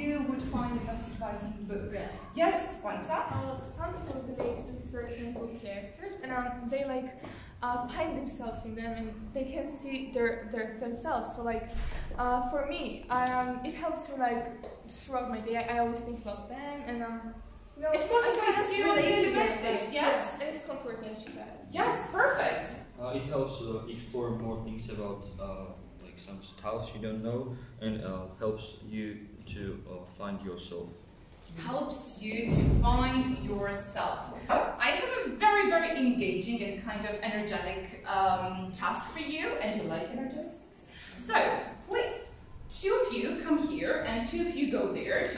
you would find the best advice in the book? Yes, Wansa? Some people relate to certain book characters, and they like find themselves in them, and they can see themselves. So like for me, it helps me like throughout my day. I always think about them, and it motivates you on a daily basis. Yes, and it's comforting, as she said. Yes, perfect. It helps explore more things about like some stuff you don't know, and helps you to find yourself. Helps you to find yourself. I have a very, very engaging and kind of energetic task for you, and you like energetic tasks? So, please, 2 of you come here, and 2 of you go there.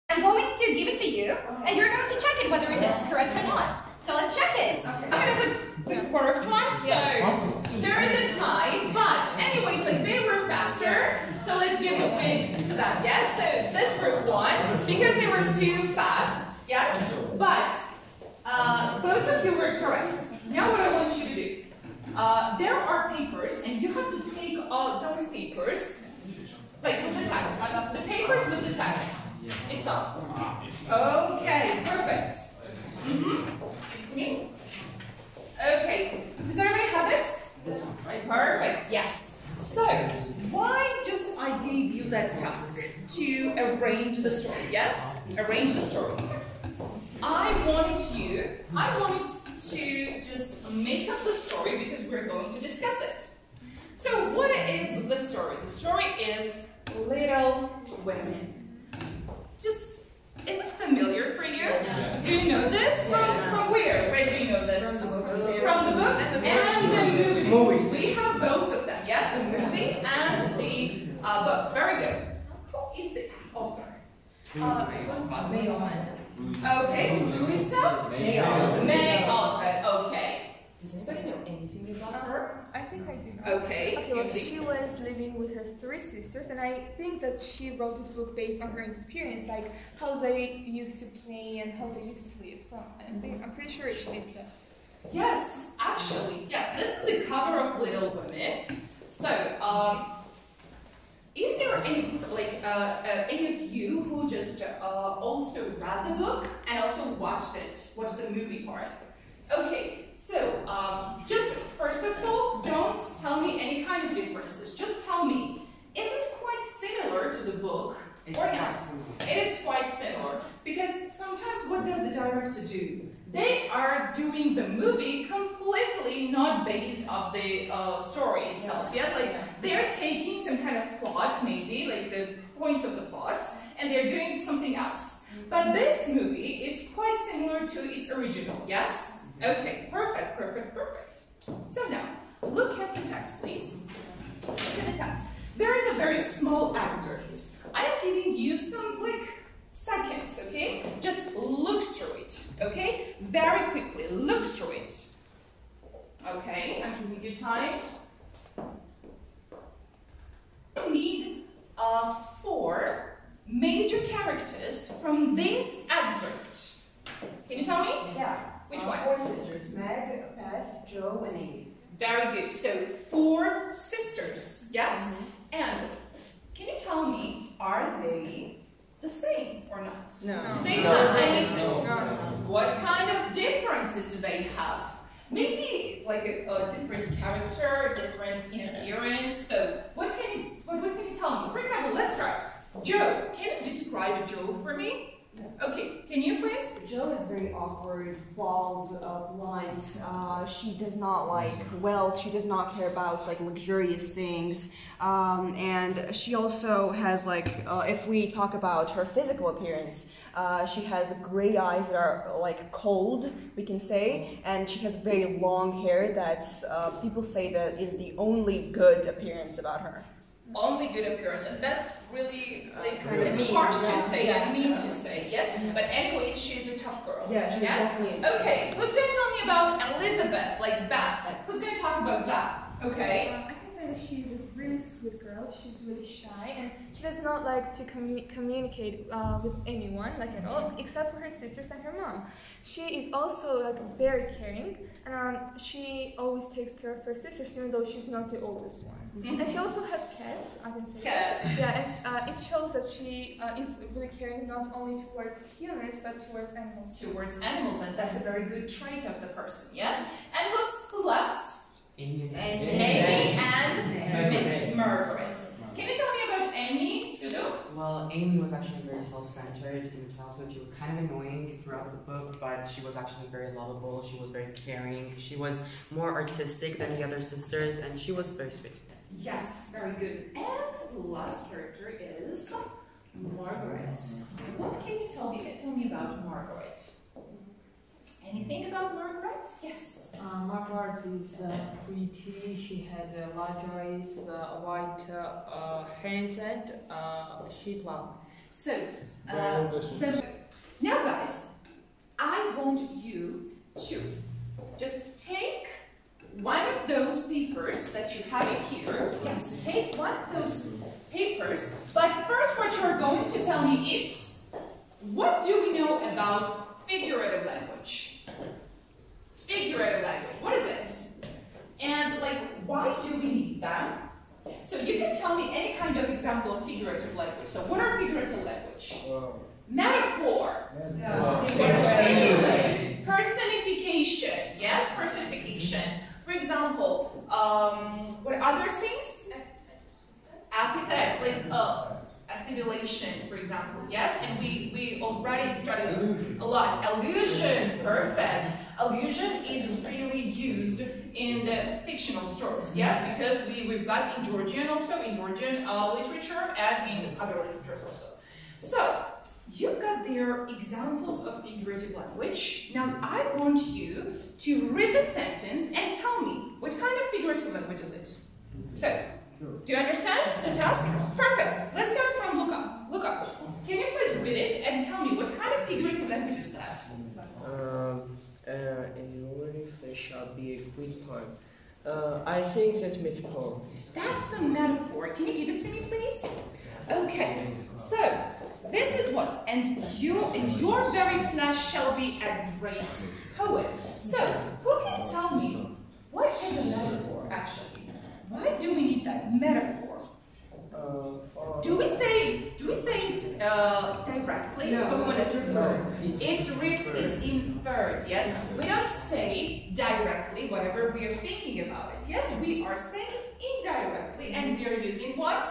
I'm going to give it to you, and you're going to check it whether it is correct or not. So let's check it. Okay. I'm going to put the correct one, so there is a tie, but anyways, like they were faster, so let's give a win to that, yes? So this group won, because they were too fast, yes? But both of you were correct. Now what I want you to do, there are papers, and you have to take those papers, like with the text, the papers with the text. It's up. Okay, perfect. It's me. Okay, does everybody have it? This one, right? Perfect, yes. So, why just I gave you that task to arrange the story, yes? Arrange the story. I wanted to just make up the story because we're going to discuss it. So, what is the story? The story is Little Women. Just, is it familiar for you? Yeah. Do you know this? From where? Where do you know this? From the books and the movies. We have both of them, yes? The movie and the book. Very good. Who is the author? Okay, Louisa? May Alcott. Okay. Does anybody know anything about her? I think I do. Okay. Well, she was living with her 3 sisters, and I think that she wrote this book based on her experience, like how they used to play and how they used to live. So I'm pretty sure she did that. Yes, actually, yes. This is the cover of Little Women. So, is there any any of you who just also read the book and also watched the movie part? Okay, so just first of all, don't tell me any kind of differences. Just tell me, is it quite similar to the book or not? It is quite similar, because sometimes what does the director do? They are doing the movie completely not based on the story itself. Yes, like they're taking some kind of plot, maybe like the points of the plot, and they're doing something else. But this movie is quite similar to its original. Yes. Okay, perfect, perfect, perfect. So now, look at the text, please. Look at the text. There is a very small excerpt. I am giving you some, seconds, okay? Just look through it, okay? Very quickly, look through it. Okay, I'm giving you time. You need 4 major characters from this excerpt. Can you tell me? Yeah. Which one? 4 sisters, Meg, Beth, Jo, and Amy. Very good. So 4 sisters, yes? And can you tell me, are they the same or not? No. Do they have any? No. What kind of differences do they have? Maybe like a different character, different in appearance. So what can you tell me? For example, let's start. Jo, can you describe Jo for me? Okay, can you please? Jo is very awkward, bald, blunt. She does not like wealth. She does not care about luxurious things. And she also has if we talk about her physical appearance, she has gray eyes that are cold, we can say, and she has very long hair that people say that is the only good appearance about her. Only good appearance, and that's really it's harsh to say and mean to say, yes. But anyways, she's a tough girl. Yeah, she's definitely. Okay, who's going to tell me about Elizabeth, Beth? Who's going to talk about Beth? Okay. I can say that she's a really sweet girl. She's really shy, and she does not like to communicate with anyone, at all, except for her sisters and her mom. She is also very caring, and she always takes care of her sisters, even though she's not the oldest one. Mhm. And she also has cats, I can say. Cats. Yeah, and it shows that she is really caring not only towards humans, but towards animals. Towards animals, and that's a very good trait of the person, yes? And who's left? Amy. Amy and Margaret. Can you tell me about Amy, Dudu? Well, Amy was actually very self-centered in childhood. She was kind of annoying throughout the book, but she was actually very lovable. She was very caring. She was more artistic than the other sisters, and she was very sweet. Yes, very good. And the last character is Margaret. What can you tell me about Margaret? Anything about Margaret? Yes. Margaret is pretty. She had large eyes, white hands, and she's lovely. So, now guys, I want you to just take one of those papers that you have in here. Yes, take one of those papers. But first what you're going to tell me is, what do we know about figurative language? Figurative language, what is it? And why do we need that? So you can tell me any kind of example of figurative language. So what are figurative language? Metaphor. Personification. Yes, personification. For example, what other things? Epithets, like assimilation, for example. Yes, and we already studied a lot. Allusion, perfect. Allusion is really used in the fictional stories. Yes, because we've got in Georgian also, in Georgian literature, and in other literatures also. So you've got there examples of figurative language. Now I want you to read the sentence and tell me what kind of figurative language is it. So, do you understand the task? Perfect. Let's start from Luca. Luca, can you please read it and tell me what kind of figurative language is that? In order there shall be a great part. I think that's metaphor. That's a metaphor. Can you give it to me, please? Okay. So this is what, and your very flesh shall be a great poet. So who can tell me what is a metaphor actually? Why do we need that metaphor? Do we say it directly? No, When it's referred. it's It's inferred. Yes, we don't say directly whatever we are thinking about it. Yes, we are saying it indirectly, and we are using what?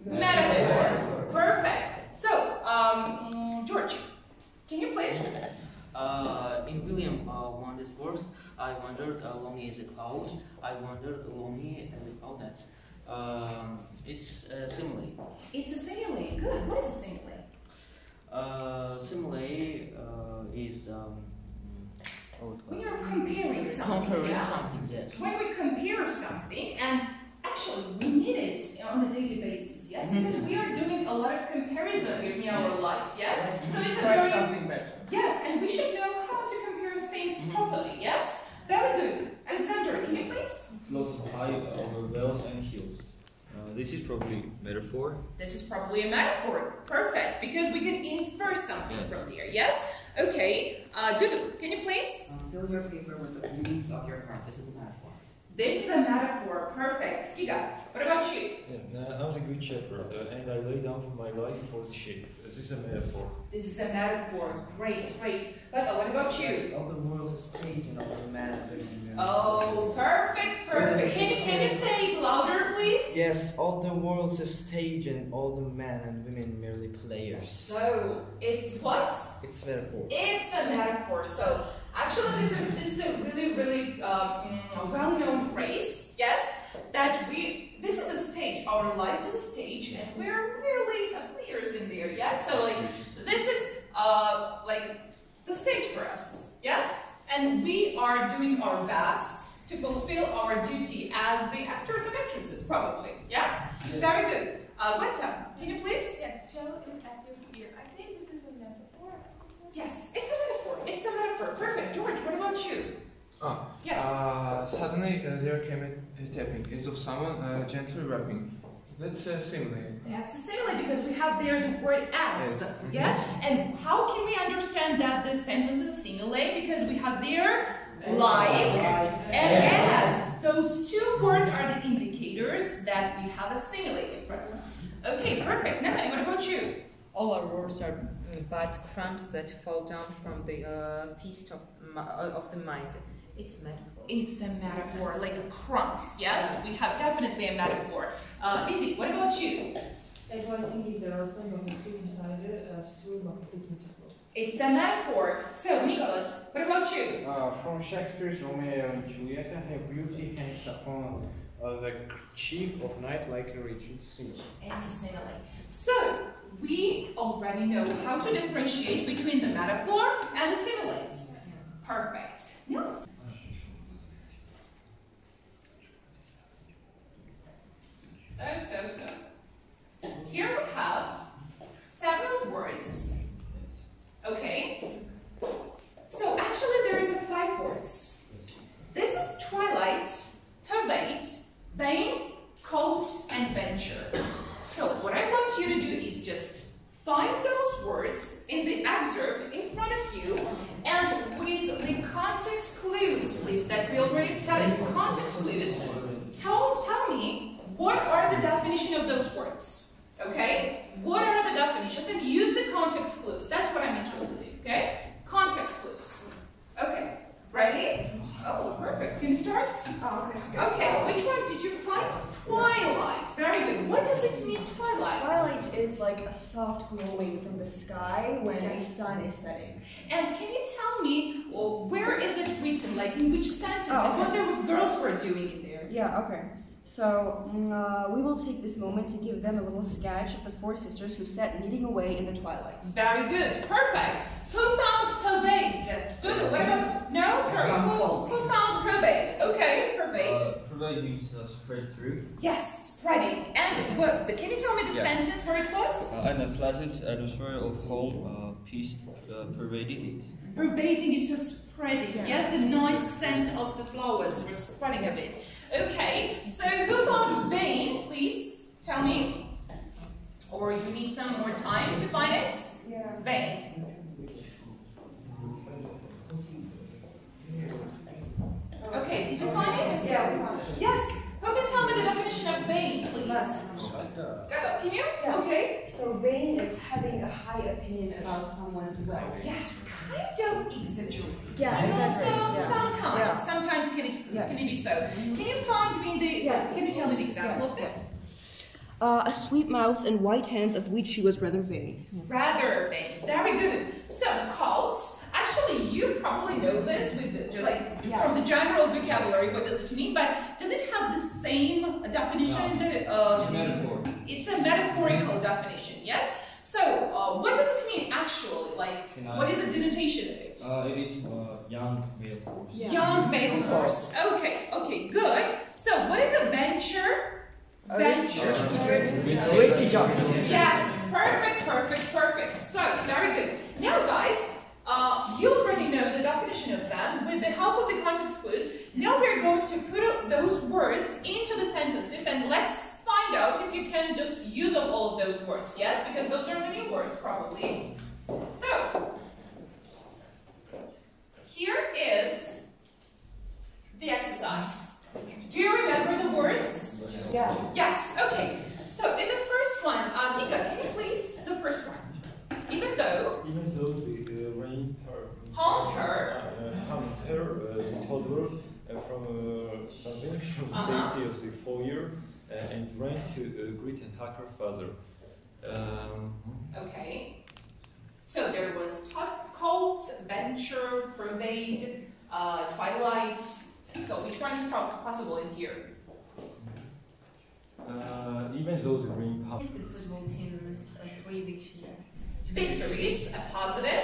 Metaphor. Perfect. So, George, can you please? In William Wonder's works, I wondered lonely as a cloud. I wondered lonely as a cloud that. It's a simile. It's a simile. Good. What is a simile? Simile is When you're comparing something. comparing Yeah? something. Yes. When we compare something, and actually we need it on a daily basis, yes? Because we are doing a lot of comparison in our life, yes? So it's a very, yes, and we should know how to compare things properly, yes? Very good. Alexander, can you please? Floats high over wells and hills. This is probably metaphor. This is probably a metaphor. Perfect, because we can infer something from there, yes? Okay, Dudu, can you please? Fill your paper with the feelings of your heart. This is a metaphor. This is a metaphor. Perfect. Giga, what about you? Yeah, I'm the good shepherd, and I lay down for my life for the sheep. This is a metaphor. This is a metaphor. Great, great. But what about you? All the world's a stage and all the man and women. Oh, perfect, perfect. Can you say it louder, please? Yes, all the world's a stage and all the men and women merely players. So, it's what? It's metaphor. It's a metaphor. So, actually, this is a really well-known phrase, yes? That this is a stage. Our life is a stage, and we're merely players in there, yes? So, this is the stage for us, yes? And we are doing our best to fulfill our duty as the actors and actresses, probably, yeah? Yes. Very good. Weta, can you please? Yes, Joe in Apple's ear. I think this is a metaphor. Yes, it's a metaphor. It's a metaphor. Perfect. George, what about you? Yes. Suddenly there came a tapping, as of someone gently rapping. That's a simile. That's a simile because we have there the word as. Yes. Yes? And how can we understand that this sentence is simile? Because we have there like and as. So those two words are the indicators that we have a simile in front of us. Okay, perfect. Natalie, what about you? All our words are bad crumbs that fall down from the feast of the mind. It's a metaphor. It's a metaphor, like crumbs, yes? We have definitely a metaphor. Izzy, what about you? Writing is a reference of a two-sided stream of its metaphor. It's a metaphor. So, Nicholas, what about you? From Shakespeare's Romeo and Juliet, her beauty hangs upon the cheek of night like a rigid simile. It's a simile. So, we already know how to differentiate between the metaphor and the similes. Perfect. Now let's... So. Here we have several words. Okay? So actually there is 5 words. This is twilight, pervade, vain, cult, and venture. So what I want you to do is just find those words in the excerpt in front of you, and with the context clues, please, that we already studied. Context clues, tell me what are the definition of those words. Okay? What are the definitions? And use the context clues. That's what I'm interested in. Okay? Context clues. Okay. Ready? Oh, perfect. Can you start? Okay. Which one did you find? Twilight. Very good. What does it mean, twilight? Twilight is like a soft glowing from the sky when the sun is setting. And can you tell me, well, where is it written? Like in which sentence? And what the girls were doing in there? Yeah, okay. So, we will take this moment to give them a little sketch of the 4 sisters who sat knitting away in the twilight. Very good. Perfect. Who found pervade? Good. What about... No? Sorry. Who found pervade? Okay, pervade. Pervade means spread through. Yes, spreading. And what? Can you tell me the sentence where it was? And a pleasant atmosphere of home, peace pervaded it. Pervading it, so spreading. Yes, the nice scent of the flowers were spreading a bit. Okay, so who found vain, please tell me. Or you need some more time to find it? Yeah. Vain. Okay, did you find it? Yeah, we found it. Yes. Who can tell me the definition of vain, please? Can you? Yeah. Okay. So vain is having a high opinion about someone's wealth. Yes, kind of exaggerated. Yeah, you know, exactly. Sometimes can it be so? Can you find me the? Can you tell me the example of this? A sweet mouth and white hands of which she was rather vain. Rather vain. Very good. So cult. Actually, you probably know this with from the general vocabulary. What does it mean? But does it have the same definition? Metaphor. It's a metaphorical definition. Yes. So what does it mean actually? Like, what is the denotation of it? It is young male horse. Yeah. Young male horse. Okay, good. So what is a venture? Venture. Risky jump. Yes, perfect. So, very good. Now, guys, you already know the definition of them. With the help of the context clues, now we're going to put those words into the sentences, and let's find out if you can just use up all of those words. Yes, because those are the new words, probably. So, here is the exercise. Do you remember the words? Yeah. Yes, okay. So in the first one, Nika, can you please, the first one? Even though the rain harmed her, the toddler from something from the safety of the foyer and ran to greet and hug her father. Okay. So there was cult, venture, pervade, twilight. So which one is possible in here? Even though the rain Is the football team's 3 victories, a positive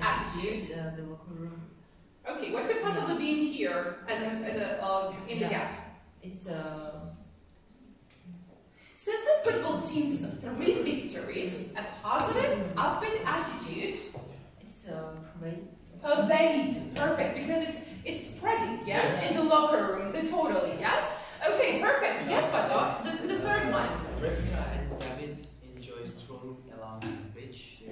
attitude, the locker room. Okay, what could possibly be in here as a in the gap? It's Says the football team's 3 victories, a positive, upbeat attitude. It's pervade. Pervade, perfect, because it's spreading, yes, in the locker room, totally, yes. Okay, perfect. Yes, Vados, the third one. Rebecca and David enjoy strolling along the beach.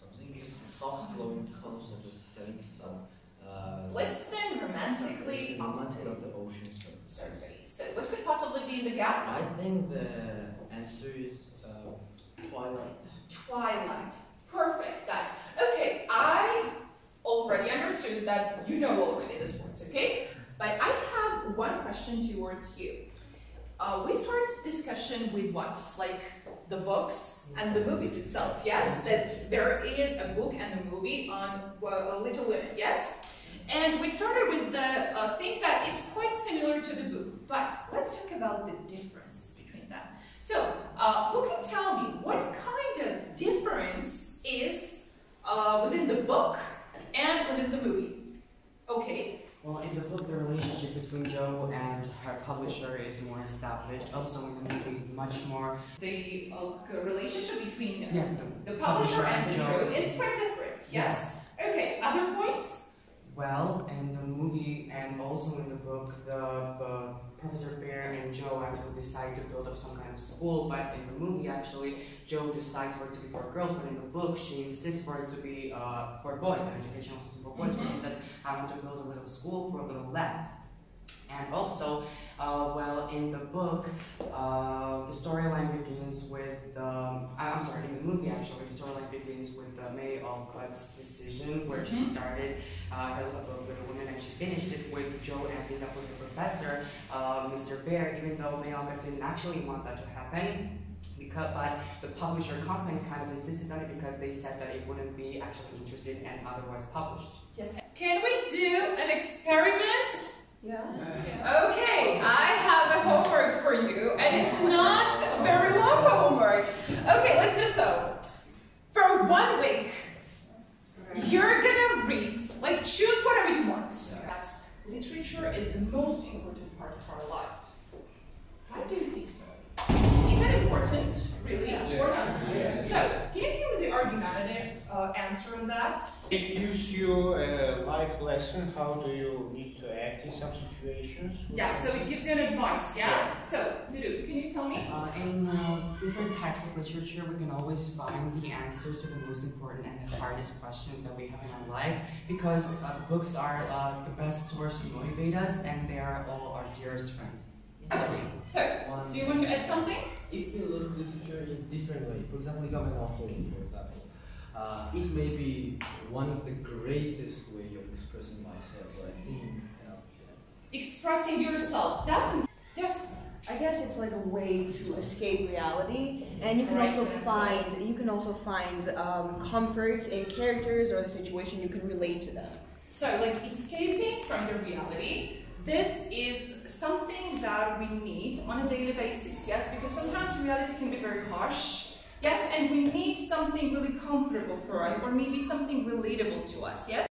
Something is soft glowing colors of the setting sun. Listen romantically Hamlet of the ocean survey. So what could possibly be in the gap? I think the answer is Twilight. Twilight. Perfect, guys. Okay, I already understood that you know already the sports, okay? But I have one question towards you. We start discussion with what? Like the books and the movies itself, yes? That there is a book and a movie on Little Women, yes? And we started with the thing that it's quite similar to the book, but let's talk about the differences between them. So, who can tell me what kind of difference is within the book and within the movie? Okay. Well, in the book, the relationship between Jo and her publisher is more established. Also, in the movie, much more. The relationship between yes, the publisher and the Jo is quite different. Yes. Okay. Other points? Well, in the movie and also in the book, the Professor Bear and Jo actually decide to build up some kind of school, but in the movie, actually, Jo decides for it to be for girls, but in the book, she insists for it to be for boys, an educational system for boys, where she says, I want to build a little school for little lads. And also, well, in the book, the storyline begins with, I'm sorry, in the movie actually, the storyline begins with May Alcott's decision, where she started her book with a woman and she finished it with Jo ending up with the professor, Mr. Bear, even though May Alcott didn't actually want that to happen. But the publisher company kind of insisted on it because they said that it wouldn't be actually interested and otherwise published. Yes. Can we do an experiment? Yeah. Okay, I have a homework for you, and it's not a very long homework. Okay, let's do so. For 1 week, you're gonna read, like choose whatever you want. Yes, literature is the most important part of our life. Why do you think so? Is that important, really? Yes. Or not? Yes. So, can you give me the argumentative answer on that? It gives you a life lesson. How do you need to act in some situations? Yeah, so it gives you an advice, yeah? So, Dudu, can you tell me? In different types of literature, we can always find the answers to the most important and the hardest questions that we have in our life, because books are the best source to motivate us, and they are all our dearest friends. So, do you want to add something? If you look at literature in different way, for example, like I'm an author, for example, it may be one of the greatest way of expressing myself, I think. Expressing yourself, definitely. Yes. I guess it's like a way to escape reality, and you can also find comfort in characters or the situation. You can relate to them. So, like escaping from the reality. This is something that we need on a daily basis, yes? Because sometimes reality can be very harsh, yes? And we need something really comfortable for us, or maybe something relatable to us, yes?